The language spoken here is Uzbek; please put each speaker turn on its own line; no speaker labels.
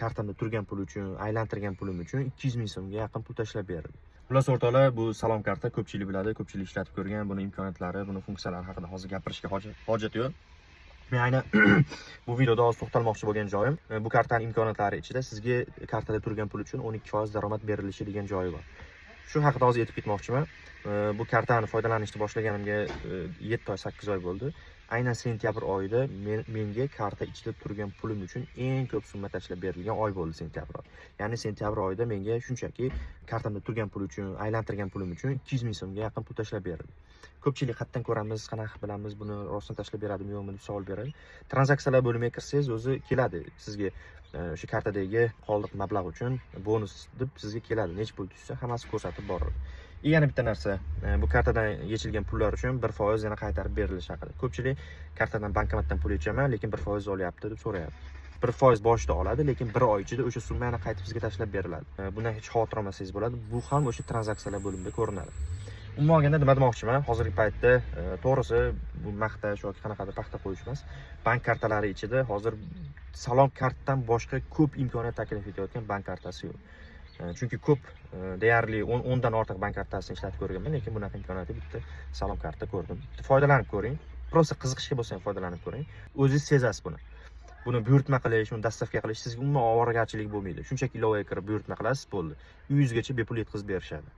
kartamda turgan pul uchun, aylantirgan pulim uchun 200 ming so'mga yaqin pul tashlab berildi. Xullas o'rtoqlar, bu salom karta ko'pchilik biladi, ko'pchilik ishlatib ko'rgan, buni imkoniyatlari, buni funksiyalari haqida hozir gapirishga hojat yo'q. Men aynan bu videoda hozir to'xtalmoqchi bo'lgan joyim, bu kartaning imkoniyatlari ichida sizga kartada turgan pul uchun 12% daromad berilishi degan joyi bor. Shu haqida hozir aytib ketmoqchiman. Bu kartani foydalanishni boshlaganimga 7 oy, 8 oy bo'ldi. Aynan sentyabr oyida menga karta ichida turgan pulim uchun eng ko'p summa tashlab berilgan oy bo'ldi sentyabr oyi. Ya'ni sentyabr oyida menga shunchaki kartamda turgan pul uchun, aylantirgan pulim uchun 200 ming so'mga yaqin pul tashlab berildi. Ko'pchilik qayerdan ko'ramiz, qanaqa bilamiz, buni rostdan tashlab beradimi yo'qmi deb savol beradi. Tranzaksiyalar bo'limiga kirsangiz o'zi keladi sizga o'sha kartadagi qoldiq mablag' uchun bonus deb sizga keladi. Nech pul tushsa, hammasi ko'rsatib boradi. Yana bitta narsa, bu kartadan yechilgan pullar uchun 1% yana qaytarib berilishi haqida. Ko'pchilik kartadan bankomatdan pul yechaman, lekin 1% olyapti deb so'rayapti. 1% boshida oladi, lekin 1 oy ichida o'sha summa yana qaytib sizga tashlab beriladi. Bundan hech xavotir olmasangiz bo'ladi. Bu ham o'sha tranzaksiyalar bo'limida ko'rinadi. Umuman olganda nima demoqchiman? Hozirgi paytda to'g'risi bu maqtash yoki qanaqadir paxta qo'yish emas. Bank kartalari ichida hozir salom kartadan boshqa ko'p imkoniyat taklif etayotgan bank kartasi yo'q. Chunki ko'p deyarli 10 dan ortiq bank kartasini ishlatib ko'rganman, lekin bunaqa imkoniyatni bitta salom karta ko'rdim. Foydalanib ko'ring. Prosta qiziqishga bo'lsa ham foydalanib ko'ring. O'zingiz sezasiz buni. Buni buyurtma qilish, uni dastavka qilish sizga umuman ovoragarchilik bo'lmaydi. Shunchaki ilovaga kirib buyurtma qilasiz, bo'ldi. Uyingizgacha bepul yetkazib berishadi.